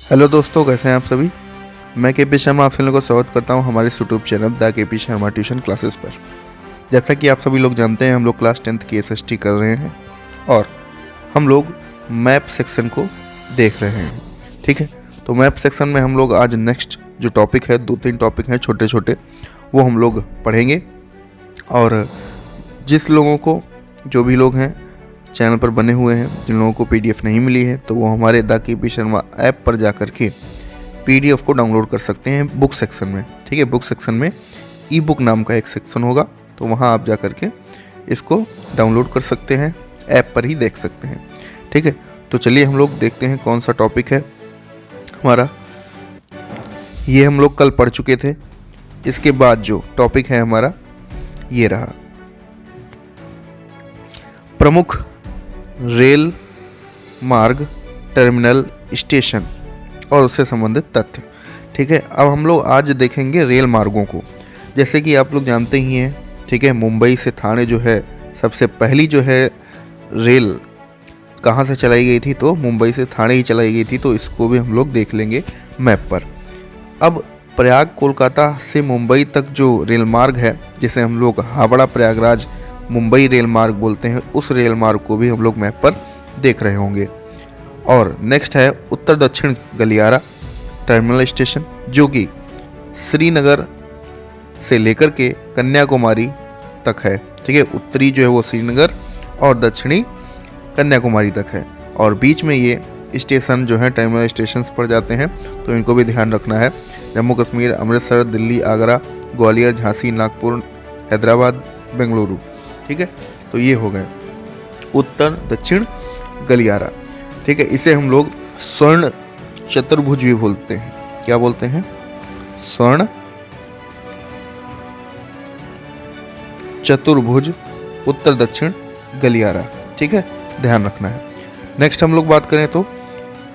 Hello दोस्तों, कैसे हैं आप सभी। मैं के पी शर्मा आप सभी लोगों को स्वागत करता हूं हमारे यूट्यूब चैनल द के पी शर्मा ट्यूशन क्लासेस पर। जैसा कि आप सभी लोग जानते हैं, हम लोग क्लास 10th की एसएसटी कर रहे हैं और हम लोग मैप सेक्शन को देख रहे हैं। ठीक है, तो मैप सेक्शन में हम लोग आज नेक्स्ट जो टॉपिक है, 2-3 टॉपिक हैं छोटे छोटे, वो हम लोग पढ़ेंगे। और जिस लोगों को, जो भी लोग हैं चैनल पर बने हुए हैं, जिन लोगों को पीडीएफ नहीं मिली है, तो वो हमारे द के पी शर्मा ऐप पर जा कर के पीडीएफ को डाउनलोड कर सकते हैं बुक सेक्शन में। ठीक है, बुक सेक्शन में ई बुक नाम का एक सेक्शन होगा, तो वहाँ आप जा कर के इसको डाउनलोड कर सकते हैं, ऐप पर ही देख सकते हैं। ठीक है, तो चलिए हम लोग देखते हैं कौन सा टॉपिक है हमारा। ये हम लोग कल पढ़ चुके थे। इसके बाद जो टॉपिक है हमारा ये रहा, प्रमुख रेल मार्ग, टर्मिनल, स्टेशन और उससे संबंधित तथ्य। ठीक है, अब हम लोग आज देखेंगे रेल मार्गों को। जैसे कि आप लोग जानते ही हैं, ठीक है, मुंबई से थाने जो है, सबसे पहली जो है रेल कहाँ से चलाई गई थी, तो मुंबई से थाने ही चलाई गई थी। तो इसको भी हम लोग देख लेंगे मैप पर। अब प्रयाग कोलकाता से मुंबई तक जो रेल मार्ग है, जिसे हम लोग हावड़ा प्रयागराज मुंबई रेल मार्ग बोलते हैं, उस रेल मार्ग को भी हम लोग मैप पर देख रहे होंगे। और नेक्स्ट है उत्तर दक्षिण गलियारा टर्मिनल स्टेशन, जो कि श्रीनगर से लेकर के कन्याकुमारी तक है। ठीक है, उत्तरी जो है वो श्रीनगर और दक्षिणी कन्याकुमारी तक है, और बीच में ये स्टेशन जो है टर्मिनल स्टेशन पर जाते हैं, तो इनको भी ध्यान रखना है। जम्मू कश्मीर, अमृतसर, दिल्ली, आगरा, ग्वालियर, झांसी, नागपुर, हैदराबाद, बेंगलुरु। ठीक है, तो ये हो गए उत्तर दक्षिण गलियारा। ठीक है, इसे हम लोग स्वर्ण चतुर्भुज भी बोलते हैं। क्या बोलते हैं? स्वर्ण चतुर्भुज उत्तर दक्षिण गलियारा। ठीक है, ध्यान रखना है। नेक्स्ट हम लोग बात करें तो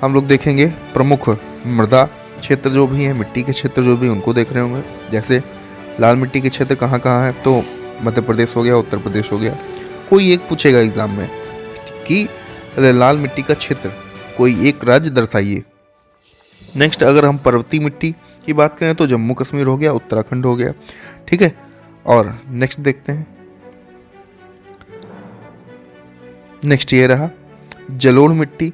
हम लोग देखेंगे प्रमुख मृदा क्षेत्र जो भी हैं, मिट्टी के क्षेत्र जो भी, उनको देख रहे होंगे। जैसे लाल मिट्टी के क्षेत्र कहाँ कहाँ है, तो मध्य प्रदेश हो गया, उत्तर प्रदेश हो गया। कोई एक पूछेगा एग्जाम में कि लाल मिट्टी का क्षेत्र कोई एक राज्य दर्शाइए। नेक्स्ट अगर हम पर्वतीय मिट्टी की बात करें तो जम्मू कश्मीर हो गया, उत्तराखंड हो गया। ठीक है, और नेक्स्ट देखते हैं। नेक्स्ट ये रहा जलोढ़ मिट्टी।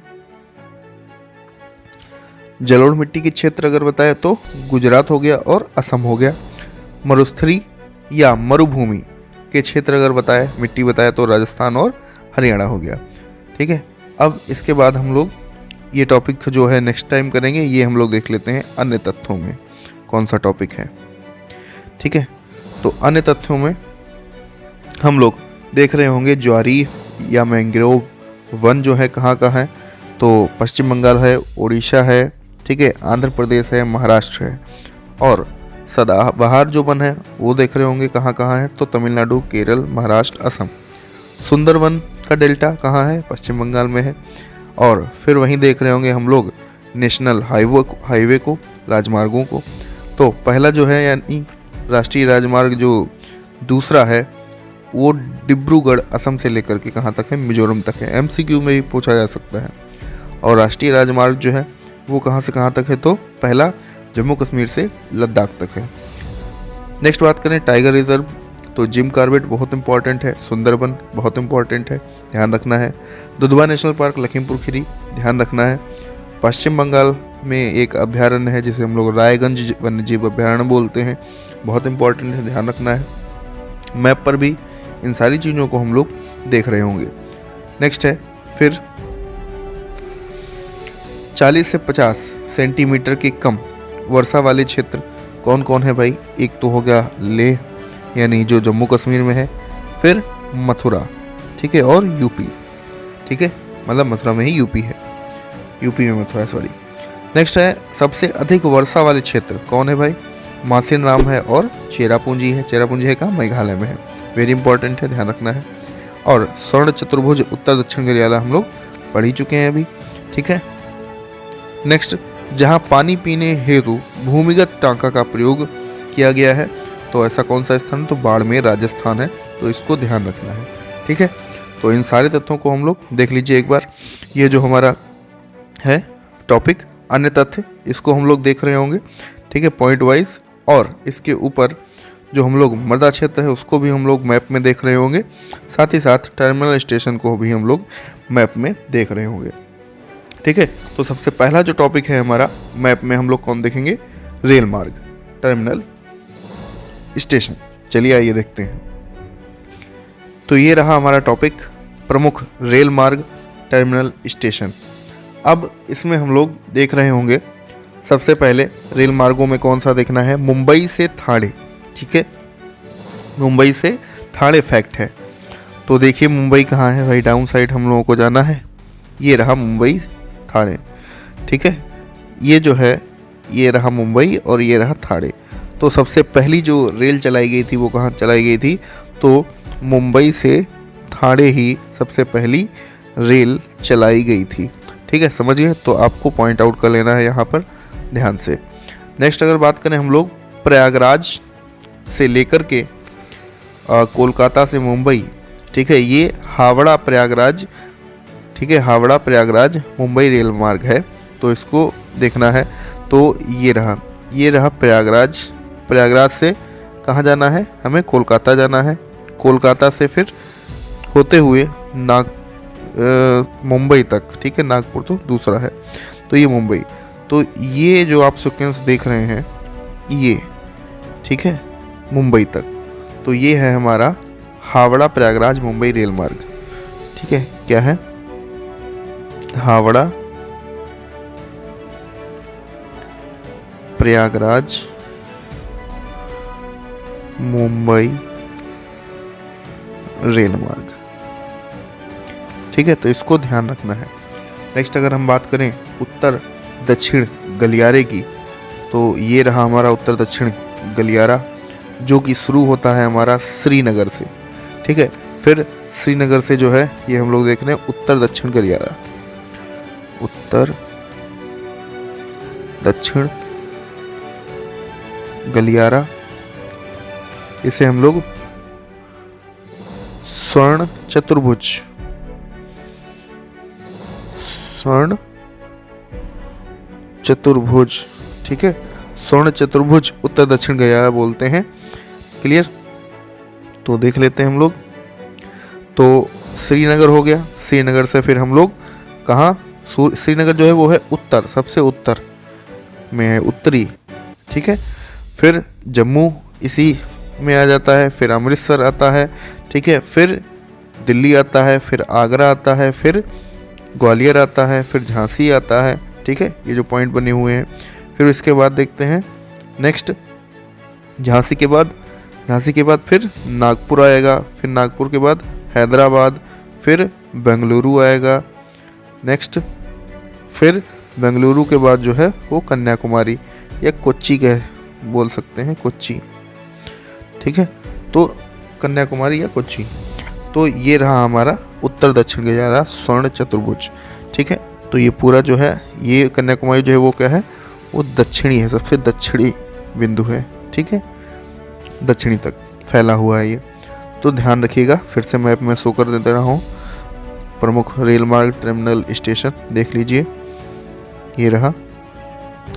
जलोढ़ मिट्टी के क्षेत्र अगर बताए तो गुजरात हो गया और असम हो गया। मरुस्थली या मरुभूमि के क्षेत्र अगर बताए, मिट्टी बताए, तो राजस्थान और हरियाणा हो गया। ठीक है, अब इसके बाद हम लोग ये टॉपिक जो है नेक्स्ट टाइम करेंगे। ये हम लोग देख लेते हैं अन्य तथ्यों में कौन सा टॉपिक है। ठीक है, तो अन्य तथ्यों में हम लोग देख रहे होंगे ज्वारी या मैंग्रोव वन जो है कहाँ का है, तो पश्चिम बंगाल है, उड़ीसा है, ठीक है, आंध्र प्रदेश है, महाराष्ट्र है। और सदाबहार जो वन है वो देख रहे होंगे कहाँ कहाँ है, तो तमिलनाडु, केरल, महाराष्ट्र, असम। सुंदरवन का डेल्टा कहाँ है? पश्चिम बंगाल में है। और फिर वहीं देख रहे होंगे हम लोग नेशनल हाईवे को, राजमार्गों को। तो पहला जो है यानी राष्ट्रीय राजमार्ग जो दूसरा है वो डिब्रूगढ़ असम से लेकर के कहाँ तक है? मिजोरम तक है। एमसीक्यू में भी पूछा जा सकता है। और राष्ट्रीय राजमार्ग जो है वो कहाँ से कहाँ तक है? तो पहला जम्मू कश्मीर से लद्दाख तक है। नेक्स्ट बात करें टाइगर रिजर्व, तो जिम कॉर्बेट बहुत इंपॉर्टेंट है, सुंदरबन बहुत इंपॉर्टेंट है, ध्यान रखना है। दुधवा नेशनल पार्क लखीमपुर खीरी, ध्यान रखना है। पश्चिम बंगाल में एक अभ्यारण्य है जिसे हम लोग रायगंज वन्यजीव अभ्यारण्य बोलते हैं, बहुत इंपॉर्टेंट है, ध्यान रखना है। मैप पर भी इन सारी चीज़ों को हम लोग देख रहे होंगे। नेक्स्ट है फिर 40 से 50 सेंटीमीटर के कम वर्षा वाले क्षेत्र कौन कौन है भाई? एक तो हो गया लेह यानी जो जम्मू कश्मीर में है, फिर मथुरा, ठीक है, और यूपी। ठीक है, मतलब मथुरा में ही यूपी है, यूपी में मथुरा है, सॉरी। नेक्स्ट है सबसे अधिक वर्षा वाले क्षेत्र कौन है भाई? मासिन राम है और चेरापूंजी है। चेरापूंजी है कहाँ? मेघालय में है, वेरी इंपॉर्टेंट है, ध्यान रखना है। और स्वर्ण चतुर्भुज उत्तर दक्षिण गलियारा हम लोग पढ़ ही चुके हैं अभी। ठीक है, नेक्स्ट जहाँ पानी पीने हेतु भूमिगत टांका का प्रयोग किया गया है, तो ऐसा कौन सा स्थान? तो बाड़मेर राजस्थान है, तो इसको ध्यान रखना है। ठीक है, तो इन सारे तथ्यों को हम लोग देख लीजिए एक बार। ये जो हमारा है टॉपिक अन्य तथ्य इसको हम लोग देख रहे होंगे, ठीक है, पॉइंट वाइज। और इसके ऊपर जो हम लोग मृदा क्षेत्र है उसको भी हम लोग मैप में देख रहे होंगे, साथ ही साथ टर्मिनल स्टेशन को भी हम लोग मैप में देख रहे होंगे, ठीक है। तो सबसे पहला जो टॉपिक है हमारा मैप में हम लोग कौन देखेंगे, रेल मार्ग, टर्मिनल स्टेशन। चलिए आइए देखते हैं। तो ये रहा हमारा टॉपिक, प्रमुख रेल मार्ग, टर्मिनल स्टेशन। अब इसमें हम लोग देख रहे होंगे सबसे पहले रेल मार्गों में कौन सा देखना है, मुंबई से ठाणे, ठीक है, मुंबई से ठाणे फैक्ट है। तो देखिए मुंबई कहाँ है भाई, डाउन साइड हम लोगों को जाना है, ये रहा मुंबई ठाणे, ठीक है, ये जो है ये रहा मुंबई और ये रहा ठाणे। तो सबसे पहली जो रेल चलाई गई थी वो कहाँ चलाई गई थी, तो मुंबई से ठाणे ही सबसे पहली रेल चलाई गई थी, ठीक है, समझ गए। तो आपको पॉइंट आउट कर लेना है यहाँ पर ध्यान से। नेक्स्ट अगर बात करें हम लोग प्रयागराज से लेकर के कोलकाता से मुंबई, ठीक है, ये हावड़ा प्रयागराज, ठीक है, हावड़ा प्रयागराज मुंबई रेल मार्ग है, तो इसको देखना है। तो ये रहा प्रयागराज, प्रयागराज से कहाँ जाना है, हमें कोलकाता जाना है, कोलकाता से फिर होते हुए मुंबई तक, ठीक है, नागपुर तो दूसरा है, तो ये मुंबई। तो ये जो आप सीक्वेंस देख रहे हैं ये, ठीक है, मुंबई तक, तो ये है हमारा हावड़ा प्रयागराज मुंबई रेल मार्ग, ठीक है, क्या है, हावड़ा प्रयागराज मुंबई रेल मार्ग, ठीक है, तो इसको ध्यान रखना है। नेक्स्ट अगर हम बात करें उत्तर दक्षिण गलियारे की, तो ये रहा हमारा उत्तर दक्षिण गलियारा, जो कि शुरू होता है हमारा श्रीनगर से, ठीक है, फिर श्रीनगर से जो है ये हम लोग देख रहे हैं उत्तर दक्षिण गलियारा, उत्तर दक्षिण गलियारा, इसे हम लोग स्वर्ण चतुर्भुज, स्वर्ण चतुर्भुज, ठीक है, स्वर्ण चतुर्भुज उत्तर दक्षिण गलियारा बोलते हैं, क्लियर। तो देख लेते हैं हम लोग, तो श्रीनगर हो गया, श्रीनगर से फिर हम लोग कहाँ, श्रीनगर जो है वो है उत्तर, सबसे उत्तर में है, उत्तरी, ठीक है, फिर जम्मू इसी में आ जाता है, फिर अमृतसर आता है, ठीक है, फिर दिल्ली आता है, फिर आगरा आता है, फिर ग्वालियर आता है, फिर झांसी आता है, ठीक है, ये जो पॉइंट बने हुए हैं। फिर इसके बाद देखते हैं नेक्स्ट, झांसी के बाद फिर नागपुर आएगा, फिर नागपुर के बाद हैदराबाद, फिर बेंगलुरु आएगा, नेक्स्ट फिर बेंगलुरु के बाद जो है वो कन्याकुमारी या कोच्चि बोल सकते हैं, कोच्चि, ठीक है, तो कन्याकुमारी या कोच्चि। तो ये रहा हमारा उत्तर दक्षिण गलियारा स्वर्ण चतुर्भुज, ठीक है। तो ये पूरा जो है ये कन्याकुमारी जो है वो क्या है, वो दक्षिणी है, सबसे दक्षिणी बिंदु है, ठीक है, दक्षिणी तक फैला हुआ है ये। तो ध्यान रखिएगा, फिर से मैप में शो कर दे रहा हूँ, प्रमुख रेल मार्ग टर्मिनल स्टेशन देख लीजिए, ये रहा,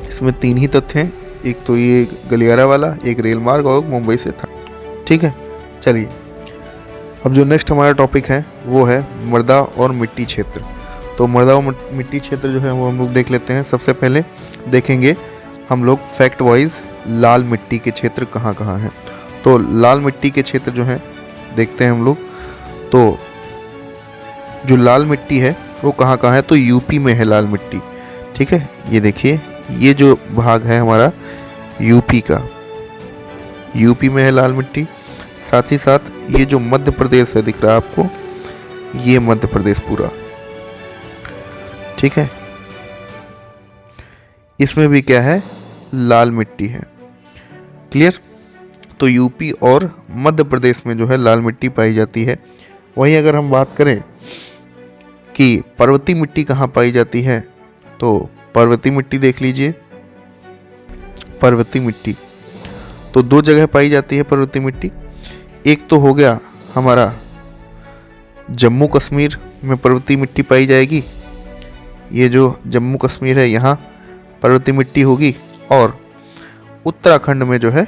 इसमें 3 ही तथ्य हैं, एक तो ये गलियारा वाला, एक रेल मार्ग और मुंबई से था, ठीक है। चलिए अब जो नेक्स्ट हमारा टॉपिक है वो है मृदा और मिट्टी क्षेत्र। तो मृदा और मिट्टी क्षेत्र जो है वो हम लोग देख लेते हैं। सबसे पहले देखेंगे हम लोग फैक्ट वाइज लाल मिट्टी के क्षेत्र कहाँ कहाँ हैं। तो लाल मिट्टी के क्षेत्र जो हैं देखते हैं हम लोग। तो जो लाल मिट्टी है वो कहाँ कहाँ है, तो यूपी में है लाल मिट्टी, ठीक है। ये देखिए, ये जो भाग है हमारा यूपी का, यूपी में है लाल मिट्टी। साथ ही साथ ये जो मध्य प्रदेश है दिख रहा है आपको, ये मध्य प्रदेश पूरा, ठीक है, इसमें भी क्या है, लाल मिट्टी है, क्लियर। तो यूपी और मध्य प्रदेश में जो है लाल मिट्टी पाई जाती है। वहीं अगर हम बात करें कि पर्वतीय मिट्टी कहाँ पाई जाती है, तो पर्वतीय मिट्टी देख लीजिए। पर्वतीय मिट्टी तो 2 जगह पाई जाती है पर्वतीय मिट्टी। एक तो हो गया हमारा जम्मू कश्मीर में पर्वतीय मिट्टी पाई जाएगी, ये जो जम्मू कश्मीर है यहाँ पर्वतीय मिट्टी होगी और उत्तराखंड में जो है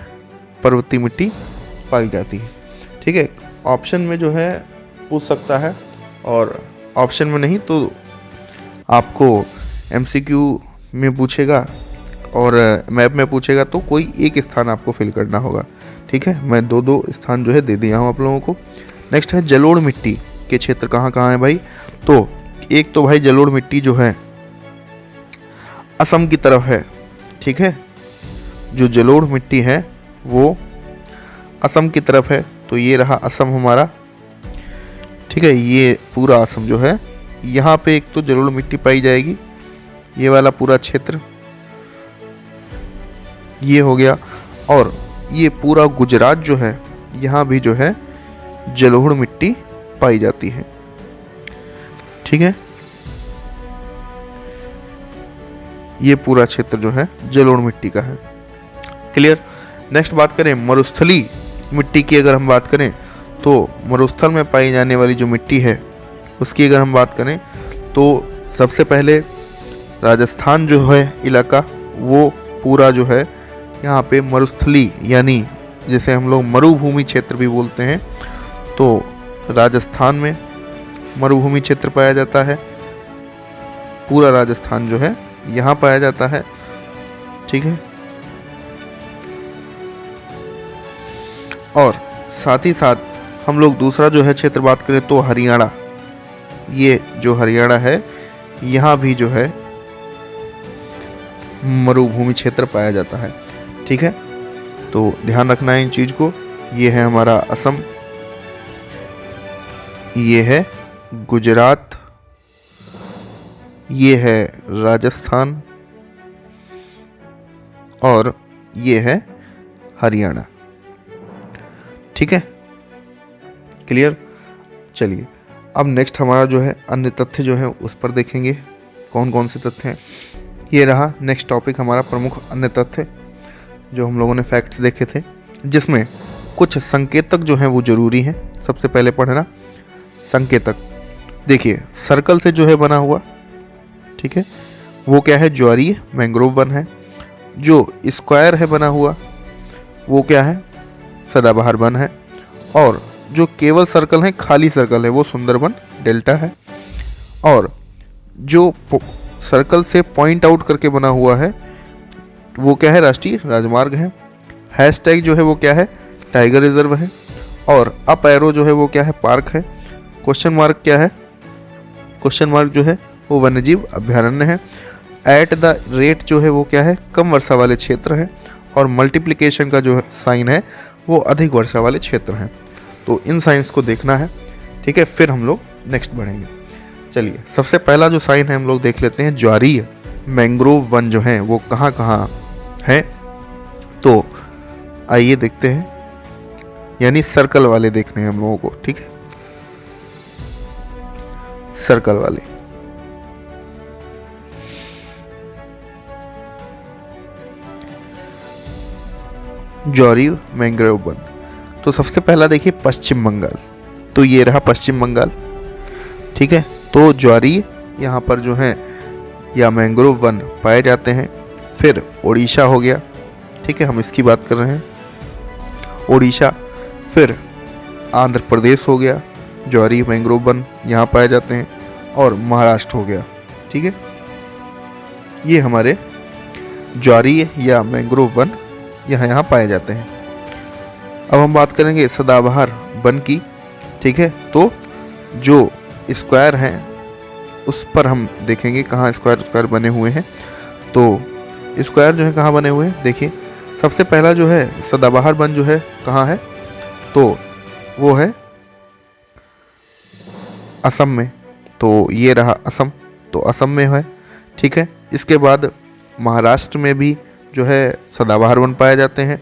पर्वतीय मिट्टी पाई जाती है। ठीक है, ऑप्शन में जो है पूछ सकता है और ऑप्शन में नहीं तो आपको एमसीक्यू में पूछेगा और मैप में पूछेगा तो कोई एक स्थान आपको फिल करना होगा। ठीक है, मैं दो दो स्थान जो है दे दिया हूँ आप लोगों को। नेक्स्ट है जलोढ़ मिट्टी के क्षेत्र कहाँ कहाँ है भाई। तो एक तो भाई जलोढ़ मिट्टी जो है असम की तरफ है। ठीक है, जो जलोढ़ मिट्टी है वो असम की तरफ है, तो ये रहा असम हमारा। ठीक है, ये पूरा असम जो है यहाँ पे एक तो जलोढ़ मिट्टी पाई जाएगी, ये वाला पूरा क्षेत्र ये हो गया। और ये पूरा गुजरात जो है यहाँ भी जो है जलोढ़ मिट्टी पाई जाती है। ठीक है, ये पूरा क्षेत्र जो है जलोढ़ मिट्टी का है। क्लियर। नेक्स्ट बात करें मरुस्थली मिट्टी की, अगर हम बात करें तो मरुस्थल में पाई जाने वाली जो मिट्टी है उसकी अगर हम बात करें तो सबसे पहले राजस्थान जो है इलाका वो पूरा जो है यहाँ पे मरुस्थली यानी जैसे हम लोग मरुभूमि क्षेत्र भी बोलते हैं, तो राजस्थान में मरुभूमि क्षेत्र पाया जाता है। पूरा राजस्थान जो है यहाँ पाया जाता है। ठीक है, और साथ ही साथ हम लोग दूसरा जो है क्षेत्र बात करें तो हरियाणा, ये जो हरियाणा है यहाँ भी जो है मरुभूमि क्षेत्र पाया जाता है। ठीक है, तो ध्यान रखना है इन चीज को। ये है हमारा असम, ये है गुजरात, ये है राजस्थान और ये है हरियाणा। ठीक है, क्लियर। चलिए अब नेक्स्ट हमारा जो है अन्य तथ्य जो है उस पर देखेंगे कौन कौन से तथ्य हैं। ये रहा नेक्स्ट टॉपिक हमारा प्रमुख अन्य तथ्य, जो हम लोगों ने फैक्ट्स देखे थे, जिसमें कुछ संकेतक जो हैं वो जरूरी हैं। सबसे पहले पढ़ना संकेतक। देखिए सर्कल से जो है बना हुआ, ठीक है, वो क्या है, ज्वारीय मैंग्रोव वन है। जो स्क्वायर है बना हुआ वो क्या है, सदाबहार वन है। और जो केवल सर्कल है, खाली सर्कल है, वो सुंदरबन डेल्टा है। और जो सर्कल से पॉइंट आउट करके बना हुआ है वो क्या है, राष्ट्रीय राजमार्ग है। हैशटैग जो है वो क्या है, टाइगर रिजर्व है। और अप एरो जो है वो क्या है, पार्क है। क्वेश्चन मार्क क्या है, क्वेश्चन मार्क जो है वो वन्यजीव अभ्यारण्य है। एट द रेट जो है वो क्या है, कम वर्षा वाले क्षेत्र है। और मल्टीप्लिकेशन का जो साइन है वो अधिक वर्षा वाले क्षेत्र हैं। तो इन साइंस को देखना है। ठीक है, फिर हम लोग नेक्स्ट बढ़ेंगे। चलिए सबसे पहला जो साइन है हम लोग देख लेते हैं, ज्वारीय मैंग्रोव वन जो हैं वो कहाँ कहाँ है। तो आइए देखते हैं, यानी सर्कल वाले देखने हैं हम लोगों को। ठीक है, सर्कल वाले। ज्वारीय मैंग्रोव वन। तो सबसे पहला देखिए पश्चिम बंगाल, तो ये रहा पश्चिम बंगाल। ठीक है, तो ज्वारीय यहाँ पर जो है या मैंग्रोव वन पाए जाते हैं। फिर ओडिशा हो गया, ठीक है, हम इसकी बात कर रहे हैं, ओडिशा। फिर आंध्र प्रदेश हो गया, ज्वारीय मैंग्रोव वन यहाँ पाए जाते हैं। और महाराष्ट्र हो गया। ठीक है, ये हमारे ज्वारीय या मैंग्रोव वन यहाँ पाए जाते हैं। अब हम बात करेंगे सदाबहार वन की। ठीक है, तो जो स्क्वायर हैं उस पर हम देखेंगे कहाँ स्क्वायर बने हुए हैं। तो स्क्वायर जो है कहाँ बने हुए हैं, देखिए सबसे पहला जो है सदाबहार वन जो है कहाँ है, तो वो है असम में। तो ये रहा असम, तो असम में है। ठीक है, इसके बाद महाराष्ट्र में भी जो है सदाबहार वन पाए जाते हैं।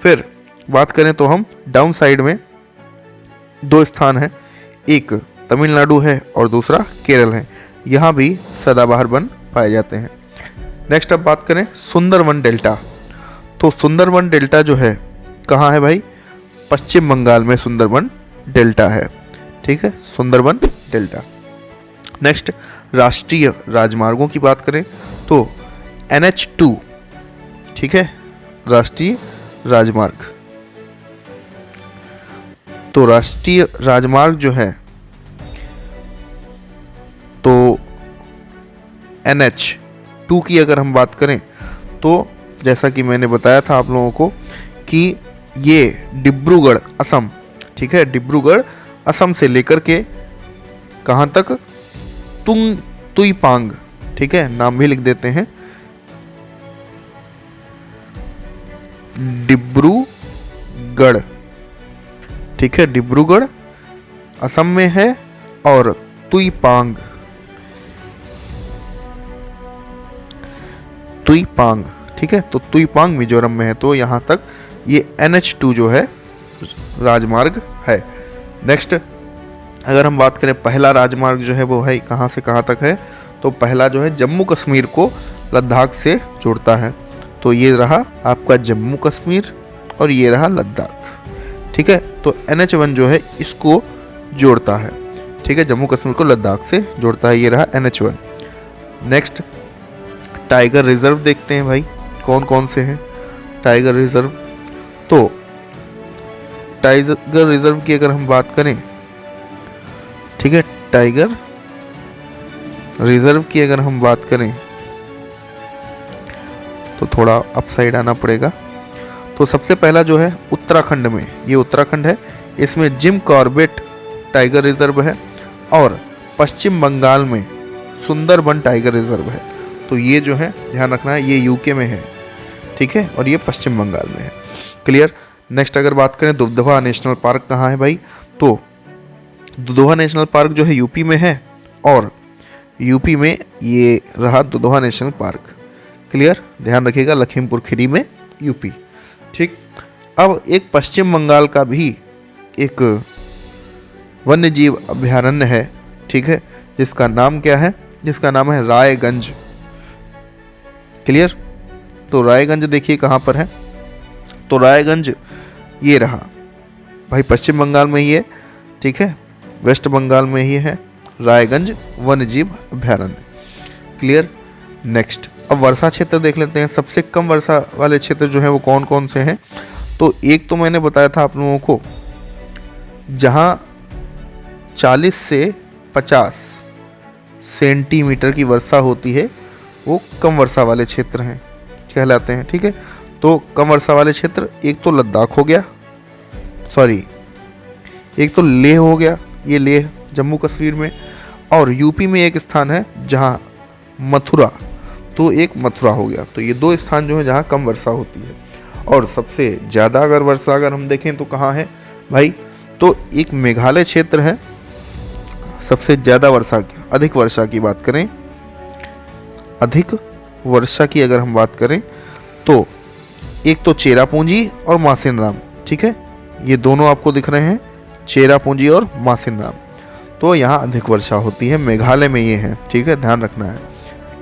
फिर बात करें तो हम डाउन साइड में दो स्थान हैं, एक तमिलनाडु है और दूसरा केरल है, यहाँ भी सदाबहार वन पाए जाते हैं। नेक्स्ट अब बात करें सुंदरबन डेल्टा। तो सुंदरबन डेल्टा जो है कहाँ है भाई, पश्चिम बंगाल में सुंदरबन डेल्टा है। ठीक है, सुंदरबन डेल्टा। नेक्स्ट राष्ट्रीय राजमार्गों की बात करें तो NH2, ठीक है, राष्ट्रीय राजमार्ग। तो राष्ट्रीय राजमार्ग जो है तो NH2 की अगर हम बात करें तो जैसा कि मैंने बताया था आप लोगों को कि ये डिब्रूगढ़ असम, ठीक है, डिब्रूगढ़ असम से लेकर के कहाँ तक, तुईपांग, ठीक है, नाम भी लिख देते हैं, डिब्रूगढ़, ठीक है, डिब्रूगढ़ असम में है, और तुईपांग, ठीक है, तो तुईपांग मिजोरम में है। तो यहाँ तक ये NH2 जो है राजमार्ग है। नेक्स्ट अगर हम बात करें पहला राजमार्ग जो है वो है कहाँ से कहाँ तक है, तो पहला जो है जम्मू कश्मीर को लद्दाख से जोड़ता है। तो ये रहा आपका जम्मू कश्मीर और ये रहा लद्दाख, ठीक है। तो NH1 जो है इसको जोड़ता है, ठीक है, जम्मू कश्मीर को लद्दाख से जोड़ता है, ये रहा NH1। नेक्स्ट टाइगर रिजर्व देखते हैं भाई, कौन कौन से हैं टाइगर रिजर्व। तो टाइगर रिजर्व की अगर हम बात करें, ठीक है, टाइगर रिजर्व की अगर हम बात करें तो थोड़ा अपसाइड आना पड़ेगा। तो सबसे पहला जो है उत्तराखंड में, ये उत्तराखंड है, इसमें जिम कॉर्बेट टाइगर रिजर्व है, और पश्चिम बंगाल में सुंदरबन टाइगर रिजर्व है। तो ये जो है ध्यान रखना है, ये यूके में है, ठीक है, और ये पश्चिम बंगाल में है। क्लियर। नेक्स्ट अगर बात करें दुधवा नेशनल पार्क कहाँ है भाई, तो दुधवा नेशनल पार्क जो है यूपी में है, और यूपी में ये रहा दुधवा नेशनल पार्क। क्लियर, ध्यान रखिएगा, लखीमपुर खीरी में, यूपी, ठीक। अब एक पश्चिम बंगाल का भी एक वन्य जीव अभयारण्य है, ठीक है, जिसका नाम क्या है, जिसका नाम है रायगंज। क्लियर। तो रायगंज देखिए कहाँ पर है, तो रायगंज ये रहा भाई, पश्चिम बंगाल में ही है, ठीक है, वेस्ट बंगाल में ही है रायगंज वन्यजीव अभयारण्य। क्लियर। नेक्स्ट अब वर्षा क्षेत्र देख लेते हैं। सबसे कम वर्षा वाले क्षेत्र जो है वो कौन कौन से हैं, तो एक तो मैंने बताया था आप लोगों को, जहाँ 40 से 50 सेंटीमीटर की वर्षा होती है वो कम वर्षा वाले क्षेत्र हैं कहलाते हैं, ठीक है। तो कम वर्षा वाले क्षेत्र एक तो लद्दाख हो गया, सॉरी एक तो लेह हो गया, ये लेह जम्मू कश्मीर में, और यूपी में एक स्थान है जहाँ मथुरा, तो एक मथुरा हो गया। तो ये दो स्थान जो है जहाँ कम वर्षा होती है। और सबसे ज़्यादा अगर वर्षा अगर हम देखें तो कहाँ है भाई, तो एक मेघालय क्षेत्र है, सबसे ज़्यादा वर्षा अधिक वर्षा की बात करें, अधिक वर्षा की अगर हम बात करें तो एक तो चेरापूंजी और मासिन राम, ठीक है, ये दोनों आपको दिख रहे हैं, चेरापूंजी और मासिन राम। तो यहाँ अधिक वर्षा होती है, मेघालय में ये है, ठीक है, ध्यान रखना है।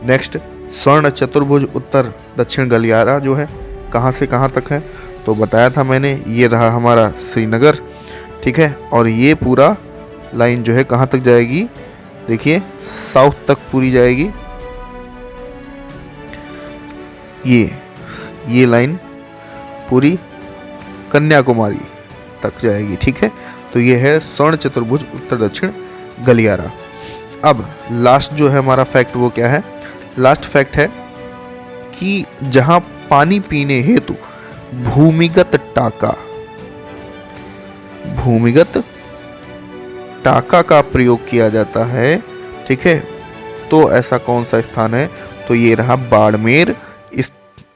नेक्स्ट स्वर्ण चतुर्भुज उत्तर दक्षिण गलियारा जो है कहाँ से कहाँ तक है, तो बताया था मैंने, ये रहा हमारा श्रीनगर, ठीक है, और ये पूरा लाइन जो है कहाँ तक जाएगी, देखिए साउथ तक पूरी जाएगी, ये लाइन पूरी कन्याकुमारी तक जाएगी, ठीक है। तो ये है स्वर्ण चतुर्भुज उत्तर दक्षिण गलियारा। अब लास्ट जो है हमारा फैक्ट वो क्या है, लास्ट फैक्ट है कि जहां पानी पीने हेतु भूमिगत टाका का प्रयोग किया जाता है, ठीक है, तो ऐसा कौन सा स्थान है, तो ये रहा बाड़मेर, इस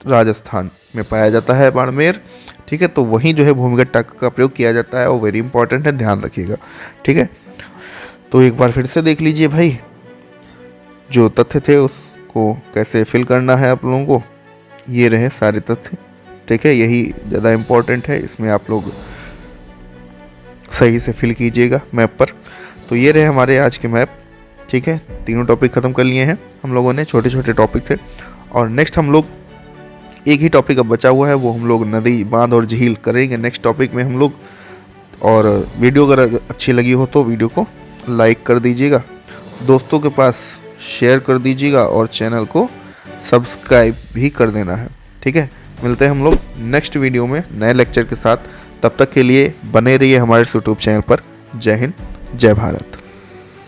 राजस्थान में पाया जाता है बाड़मेर, ठीक है। तो वहीं जो है भूमिगत टाका का प्रयोग किया जाता है, और वेरी इंपॉर्टेंट है, ध्यान रखिएगा, ठीक है। तो एक बार फिर से देख लीजिए भाई, जो तथ्य थे उसको कैसे फिल करना है आप लोगों को, ये रहे सारे तथ्य, ठीक है, यही ज़्यादा इम्पोर्टेंट है, इसमें आप लोग सही से फिल कीजिएगा मैप पर। तो ये रहे हमारे आज के मैप, ठीक है, तीनों टॉपिक ख़त्म कर लिए हैं हम लोगों ने, छोटे छोटे टॉपिक थे। और नेक्स्ट हम लोग एक ही टॉपिक अब बचा हुआ है, वो हम लोग नदी, बांध और झील करेंगे नेक्स्ट टॉपिक में हम लोग। और वीडियो अगर अच्छी लगी हो तो वीडियो को लाइक कर दीजिएगा, दोस्तों के पास शेयर कर दीजिएगा, और चैनल को सब्सक्राइब भी कर देना है। ठीक है, मिलते हैं हम लोग नेक्स्ट वीडियो में नए लेक्चर के साथ। तब तक के लिए बने रहिए हमारे यूट्यूब चैनल पर। जय हिंद, जय भारत।